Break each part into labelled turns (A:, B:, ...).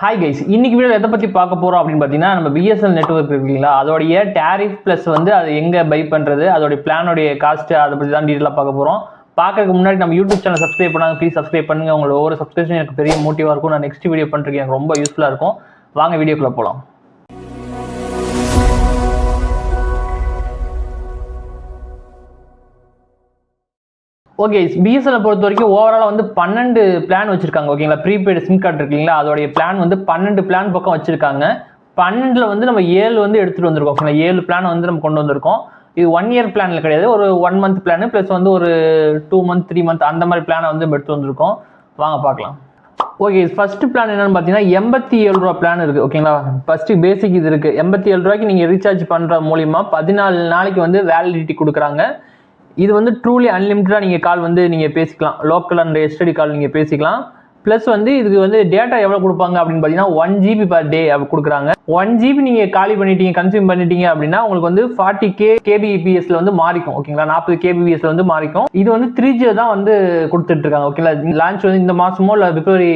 A: Hi guys, இன்னைக்கு video எதை பற்றி பார்க்க போகிறோம் அப்படின்னு பார்த்தீங்கன்னா, நம்ம பிஎஸ்என்எல் நெட்வொர்க் இருக்குங்களா, அதோடைய டேரிஃப் ப்ளஸ் வந்து அது எங்கே பை பண்ணுறது, அதோடைய பிளானோடைய காஸ்ட்டு, அதை பற்றி தான் டீட்டெயிலாக பார்க்க போகிறோம். பார்க்கறதுக்கு முன்னாடி நம்ம யூடியூப் சேனல் சப்ஸ்கிரைப் பண்ணாங்க, ப்ளீஸ் சப்ஸ்கிரைப் பண்ணுங்கள். உங்களோட ஒவ்வொரு சப்ஸ்கிரிப்ஷன் எனக்கு பெரிய மோட்டிவாக இருக்கும். நான் நெக்ஸ்ட் வீடியோ பண்ணுறதுக்கு எனக்கு ரொம்ப யூஸ்ஃபுல்லாக இருக்கும். வாங்க வீடியோக்குள்ளே போகலாம். ஓகே, பிஎஸ்என்எல் பொறுத்த வரைக்கும் ஓவராலாக வந்து 12 பிளான் வச்சிருக்காங்க. ஓகேங்களா, ப்ரீபெய்டு சிம் கார்டு இருக்குங்களா, அதோடைய பிளான் வந்து 12 பிளான் பக்கம் வச்சிருக்காங்க. 12ல் வந்து நம்ம 7 வந்து எடுத்துகிட்டு வந்திருக்கோம். ஓகேங்களா, 7 பிளான் வந்து நம்ம கொண்டு வந்திருக்கோம். இது 1 இயர் பிளானில் கிடையாது, ஒரு 1 மந்த் பிளான் ப்ளஸ் வந்து ஒரு 2 மந்த் 3 மந்த் அந்த மாதிரி பிளானை வந்து எடுத்து வந்திருக்கோம். வாங்க பார்க்கலாம். ஓகே, ஃபர்ஸ்ட் பிளான் என்னன்னு பார்த்தீங்கன்னா 87 ரூபா பிளான் இருக்குது. ஓகேங்களா, ஃபர்ஸ்ட் பேசிக் இது இருக்குது. 87 ரூபாய்க்கு நீங்கள் ரீசார்ஜ் பண்ணுற மூலிமா 14 நாளைக்கு வந்து வேலிடிட்டி கொடுக்குறாங்க. இது வந்து ட்ரூலி அன்லிமிட்டடாக நீங்கள் கால் வந்து நீங்கள் பேசிக்கலாம். லோக்கல் அண்ட் எஸ்டிடி கால் நீங்கள் பேசிக்கலாம். ப்ளஸ் வந்து இதுக்கு வந்து டேட்டா எவ்வளோ கொடுப்பாங்க அப்படின்னு பார்த்தீங்கன்னா 1 GB per day கொடுக்குறாங்க. 1 GB நீங்கள் காலி பண்ணிட்டீங்க, கன்சியூம் பண்ணிட்டீங்க அப்படின்னா உங்களுக்கு வந்து 40 kbps வந்து மாறிக்கும். ஓகேங்களா, 40 kbps வந்து மாறிக்கும். இது வந்து 3G தான் வந்து கொடுத்துட்டு இருக்காங்க. ஓகேங்களா, லான்ச் வந்து இந்த மாதமோ இல்லை பிப்ரவரி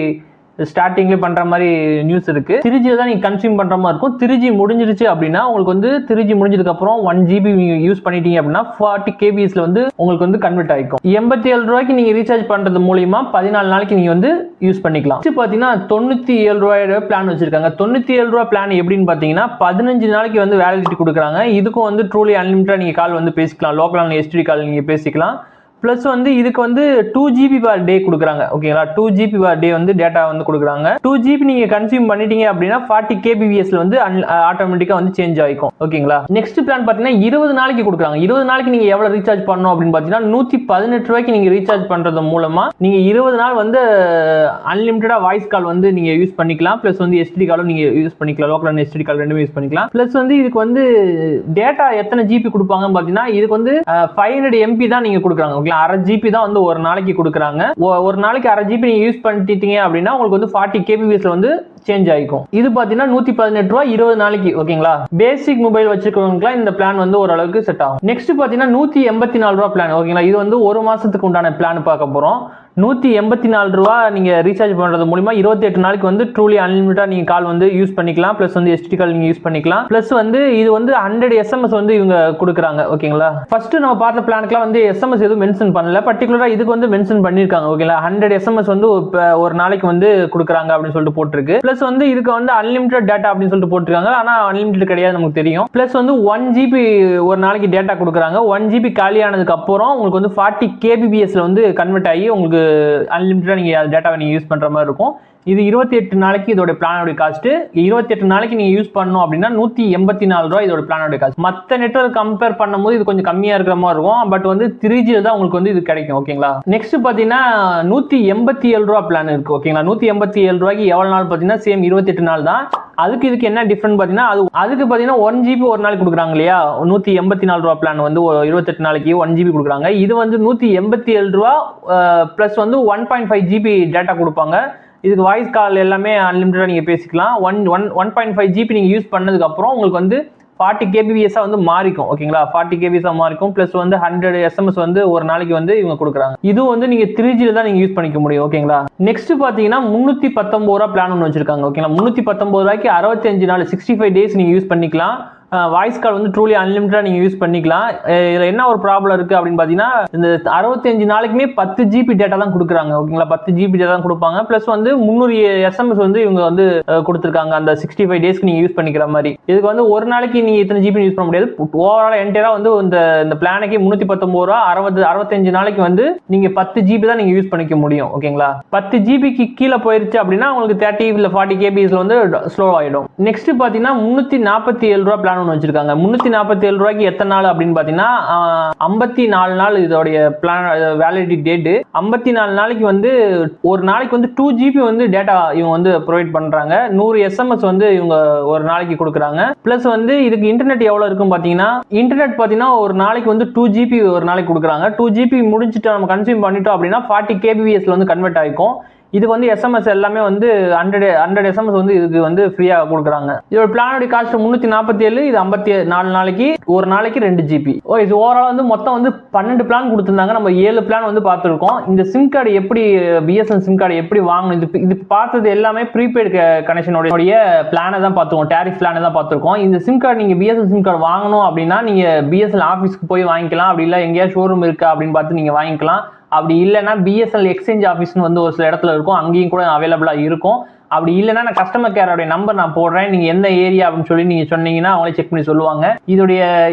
A: ஸ்டார்டிங்லேயே பண்ணுற மாதிரி நியூஸ் இருக்குது. 3G தான் நீங்கள் கன்சியூம் பண்ணுற மாதிரி இருக்கும். 3G முடிஞ்சிருச்சு அப்படின்னா உங்களுக்கு வந்து 3G முடிஞ்சதுக்கப்புறம் 1 GB நீங்கள் யூஸ் பண்ணிட்டீங்க அப்படின்னா 40 kbps வந்து உங்களுக்கு வந்து கன்வெர்ட் ஆகிக்கும். 87 ரூபாய்க்கு நீங்கள் ரீசார்ஜ் பண்ணுறது மூலிமா 14 நாளைக்கு நீங்கள் வந்து யூஸ் பண்ணிக்கலாம். பார்த்தீங்கன்னா 97 ரூபாயோட பிளான் வச்சிருக்காங்க. 97 ரூபா பிளான் எப்படின்னு பார்த்தீங்கன்னா 15 நாளைக்கு வந்து வேலிடிட்டி கொடுக்குறாங்க. இதுக்கும் வந்து ட்ரூலி அன்லிமிட்டட் நீங்கள் கால் வந்து பேசிக்கலாம். லோக்கல் அண்ட் எஸ்டிடி கால் நீங்கள் பேசிக்கலாம். ப்ளஸ் வந்து இதுக்கு வந்து 2 GB per day கொடுக்குறாங்க. ஓகேங்களா, 2 GB per day வந்து டேட்டா வந்து கொடுக்குறாங்க. 2 GB நீங்கள் கன்சியூம் பண்ணிட்டீங்க அப்படின்னா 40 kbps வந்து ஆட்டோமேட்டிக்காக வந்து சேஞ்ச் ஆகிக்கும். ஓகேங்களா, நெக்ஸ்ட் பிளான் பார்த்தீங்கன்னா 20 நாளைக்கு கொடுக்குறாங்க. 20 நாளைக்கு நீங்கள் எவ்வளோ ரீசார்ஜ் பண்ணணும் அப்படின்னு பார்த்தீங்கன்னா 118 ரூபாய்க்கு நீங்கள் ரீசார்ஜ் பண்ணுறது மூலமாக நீங்கள் 20 நாள் வந்து அன்லிமிட்டடாக வாய்ஸ் கால் வந்து நீங்கள் யூஸ் பண்ணிக்கலாம். ப்ளஸ் வந்து எஸ்டிடி காலும் நீங்கள் யூஸ் பண்ணிக்கலாம். லோக்கல் அண்ட் எஸ்டிடி கால் ரெண்டுமே யூஸ் பண்ணிக்கலாம். ப்ளஸ் வந்து இதுக்கு வந்து டேட்டா எத்தனை GB கொடுப்பாங்கன்னு பார்த்தீங்கன்னா இதுக்கு வந்து 500 MB தான் நீங்கள் கொடுக்குறாங்க. ஓகே, 1/2 GB தான் வந்து ஒரு நாளைக்கு கொடுக்குறாங்க. ஒரு நாளைக்கு 1/2 GB நீங்க யூஸ் பண்ணிட்டீங்க அப்படின்னா உங்களுக்கு வந்து 40 kbps வந்து சேஞ்ச் ஆகிக்கும். இது பார்த்தீங்கன்னா 118 ரூபா 20 நாளைக்கு. ஓகேங்களா, பேசிக் மொபைல் வச்சிருக்கவங்களுக்குலாம் இந்த பிளான் வந்து ஓரளவுக்கு செட் ஆகும். நெக்ஸ்ட் பார்த்தீங்கன்னா 184 ரூபா பிளான். ஓகேங்களா, இது வந்து ஒரு மாசத்துக்கு உண்டான பிளான் பார்க்க போறோம். 184 ரூபா நீங்க ரீசார்ஜ் பண்றது மூலமா 28 நாளைக்கு வந்து ட்ரூலி அன்லிமிட்டட் நீங்க கால் வந்து யூஸ் பண்ணிக்கலாம். ப்ளஸ் வந்து எஸ்டி கால் நீங்க யூஸ் பண்ணிக்கலாம். ப்ளஸ் வந்து இது வந்து 100 SMS வந்து இவங்க கொடுக்குறாங்க. ஓகேங்களா, ஃபர்ஸ்ட் நம்ம பார்த்த பிளானுக்குலாம் வந்து SMS எதுவும் மென்ஷன் பண்ணல. பர்டிகுலரா இதுக்கு வந்து மென்ஷன் பண்ணிருக்காங்க. ஓகேங்களா, 100 SMS வந்து ஒரு நாளைக்கு வந்து கொடுக்குறாங்க அப்படின்னு சொல்லிட்டு போட்டிருக்கு. ப்ளஸ் வந்து இதுக்கு வந்து அன்லிமிட்டட் டேட்டா அப்படின்னு சொல்லிட்டு போட்டிருக்காங்க. ஆனா அன்லிமிட்டட் கிடையாது, நமக்கு தெரியும். ப்ளஸ் வந்து 1 GB ஒரு நாளைக்கு டேட்டா கொடுக்குறாங்க. 1 GB காலி ஆனதுக்கு அப்புறம் உங்களுக்கு வந்து 40 kbps வந்து கன்வெர்ட் ஆகி உங்களுக்கு அன்லிமிட்டடா நீங்க டேட்டாவை நீங்க யூஸ் பண்ற மாதிரி இருக்கும். இது 28 நாளைக்கு இதோட பிளானோட காஸ்ட். 28 நாளைக்கு நீங்க யூஸ் பண்ணணும் அப்படின்னா 184 ரூபாய் இதோட பிளானோட காஸ்ட். மற்ற நெட்வொர்க் கம்பேர் பண்ணும்போது இது கொஞ்சம் கம்மியா இருக்கிற மாதிரி இருக்கும். பட் வந்து 3G தான் உங்களுக்கு வந்து இது கிடைக்கும். ஓகேங்களா, நெக்ஸ்ட் பாத்தீங்கன்னா 187 ரூபா பிளான் இருக்கு. ஓகேங்களா, 187 ரூபாய்க்கு எவ்வளவு நாள் பாத்தீங்கன்னா சேம் 28 நாள் தான். அதுக்கு இதுக்கு என்ன டிஃபரெண்ட் பாத்தீங்கன்னா அதுக்கு பாத்தீங்கன்னா 1 GB ஒரு நாளைக்கு கொடுக்குறாங்க இல்லையா. 184 ரூபா பிளான் வந்து 28 நாளைக்கு 1 GB கொடுக்குறாங்க. இது வந்து 187 ரூபா பிளஸ் வந்து 1.5 GB டேட்டா கொடுப்பாங்க. இதுக்கு வாய்ஸ் கால் எல்லாமே அன்லிமிட்டடா நீங்க பேசிக்கலாம். 1.5 GB நீங்க யூஸ் பண்ணதுக்கு அப்புறம் உங்களுக்கு வந்து 40 kbps வந்து மாறிக்கும். ஓகேங்களா, 40 kbps மாறிக்கும். பிளஸ் வந்து 100 SMS வந்து ஒரு நாளைக்கு வந்து இவங்க கொடுக்குறாங்க. இது வந்து நீங்க 3G தான் நீங்க யூஸ் பண்ணிக்க முடியும். ஓகேங்களா, நெக்ஸ்ட் பாத்தீங்கன்னா 319 ரூபா பிளான் ஒன்று வச்சிருக்காங்க. ஓகேங்களா, 319 ரூபாய்க்கு 65 நாள் 65 டேஸ் நீங்க யூஸ் பண்ணிக்கலாம். வாய்ஸ் கால் வந்து ட்ரூலி அன்லிமிட்டடா நீங்க யூஸ் பண்ணிக்கலாம். இதுல என்ன ஒரு ப்ராப்ளம் இருக்கு அப்படின்னு பாத்தீங்கன்னா இந்த 65 நாளைக்குமே 10 GB டேட்டா தான் கொடுக்குறாங்க. ஓகேங்களா, 10 GB டேட்டா தான் கொடுப்பாங்க. பிளஸ் வந்து 300 SMS வந்து இவங்க வந்து கொடுத்துருக்காங்க அந்த 65 டேஸ்க்கு நீங்க யூஸ் பண்ணிக்கிற மாதிரி. இதுக்கு வந்து ஒரு நாளைக்கு நீங்க இத்தனை GB யூஸ் பண்ண முடியாது. ஓவரால் என்டையரா வந்து இந்த பிளானுக்கு 319 ரூபா 65 நாளைக்கு வந்து நீங்க 10 GB தான் நீங்க யூஸ் பண்ணிக்க முடியும். ஓகேங்களா, 10 GBக்கு கீழே போயிருச்சு அப்படின்னா உங்களுக்கு 30 இல்ல 40 kbps வந்து ஸ்லோ ஆயிடும். நெக்ஸ்ட் பாத்தீங்கன்னா 347 ரூபா பிளான் வச்சிருக்காங்க. 347 ரூபாய்க்கு எத்தனை நாள் அப்படின்னு பாத்தீங்கன்னா 54 நாள் இதோடைய பிளான் வேலிடிட்டி டேட். 54 நாளைக்கு வந்து ஒரு நாளைக்கு வந்து 2 GB வந்து டேட்டா இவங்க வந்து ப்ரொவைட் பண்றாங்க. 100 SMS வந்து இவங்க ஒரு நாளைக்கு கொடுக்குறாங்க. பிளஸ் வந்து இதுக்கு இன்டர்நெட் எவ்வளவு இருக்கும் பாத்தீங்கன்னா இன்டர்நெட் பாத்தீங்கன்னா ஒரு நாளைக்கு வந்து 2 GB ஒரு நாளைக்கு கொடுக்குறாங்க. 2 GB முடிஞ்சிட்டு நம்ம கன்சியூம் பண்ணிட்டோம் அப்படின்னா 40 kbps வந்து கன்வெர்ட் ஆகிக்கும். இதுக்கு வந்து எஸ்எம்எஸ் எல்லாமே வந்து 100 எஸ்எம்எஸ் வந்து இதுக்கு வந்து ஃப்ரீயா கொடுக்குறாங்க. இதோட பிளானோட காஸ்ட் 347, இது 54 நாளைக்கு, ஒரு நாளைக்கு 2 GB. ஓகே, ஓவரால் வந்து மொத்தம் வந்து 12 பிளான் கொடுத்துருந்தாங்க. நம்ம 7 பிளான் வந்து பார்த்துருக்கோம். இந்த சிம் கார்டு எப்படி பிஎஸ்என்எல் சிம் கார்டு எப்படி வாங்கணும், இது பார்த்தது எல்லாமே ப்ரீபெய்டு கனெக்ஷனோடைய பிளானை தான் பார்த்துருக்கோம், டேரிஃப் பிளானை தான் பார்த்துருக்கோம். இந்த சிம் கார்டு நீங்க பிஎஸ்என்எல் சிம் கார்டு வாங்கணும் அப்படின்னா நீங்க பிஎஸ்என்எல் ஆஃபீஸ்க்கு போய் வாங்கிக்கலாம். அப்படி இல்லை எங்கேயாவது ஷோரூம் இருக்கா அப்படின்னு பார்த்து நீங்க வாங்கிக்கலாம். அப்படி இல்லைன்னா பிஎஸ்என்எல் எக்ஸ்சேஞ்ச் ஆஃபீஸ்னு வந்து ஒரு சில இடத்துல இருக்கும், அங்கேயும் கூட அவைலபிளா இருக்கும். அப்படி இல்லைன்னா நான் கஸ்டமர் கேரோட நம்பர் நான் போடுறேன், நீங்க எந்த ஏரியா அப்படின்னு சொல்லி நீங்க சொன்னீங்கன்னா அவங்களே செக் பண்ணி சொல்லுவாங்க.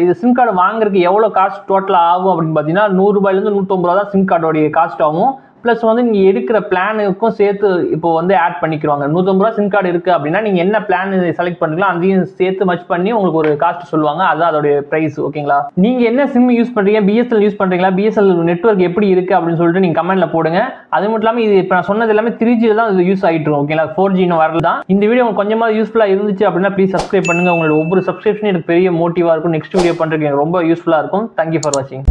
A: இது சிம் கார்டு வாங்குறதுக்கு எவ்வளவு காஸ்ட் டோட்டலா ஆகும் அப்படின்னு பாத்தீங்கன்னா 100 ரூபாயிலிருந்து 150 ரூபா தான் சிம் கார்டோடைய காஸ்ட் ஆகும். பிளஸ் வந்து நீங்க எடுக்கிற பிளானுக்கும் சேர்த்து இப்போ வந்து ஆட் பண்ணிக்கிறாங்க. 150 ரூபா சிம் கார்டு இருக்கு அப்படின்னா நீங்க என்ன பிளான் செலக்ட் பண்ணிக்கலாம் அதையும் சேர்த்து மச் பண்ணி உங்களுக்கு ஒரு காஸ்ட் சொல்லுவாங்க. அதுதான் அதோட பிரைஸ். ஓகேங்களா, நீங்க என்ன சிம் யூஸ் பண்றீங்க, பிஎஸ்என்எல் யூஸ் பண்றீங்களா, பிஎஸ்என்எல் நெட்வொர்க் எப்படி இருக்கு அப்படின்னு சொல்லிட்டு நீங்க கமெண்ட்ல போடுங்க. அது மட்டும் இல்லாம இது இப்போ நான் சொன்னது எல்லாமே 3G தான் இது யூஸ் ஆகிட்டு இருக்கும். ஓகேங்களா, 4G வரல தான். இந்த வீடியோ உங்களுக்கு கொஞ்சமா யூஸ்ஃபுல்லா இருந்துச்சு அப்படின்னா ப்ளீஸ் சப்ஸ்கிரைப் பண்ணுங்க. உங்களோட ஒவ்வொரு சப்ஸ்கிரிப்ஷன் எனக்கு பெரிய மோட்டிவா இருக்கும். நெக்ஸ்ட் வீடியோ பண்றதுக்கு எனக்கு ரொம்ப யூஸ்ஃபுல்லா இருக்கும். தேங்க்யூ ஃபார் வாட்சிங்.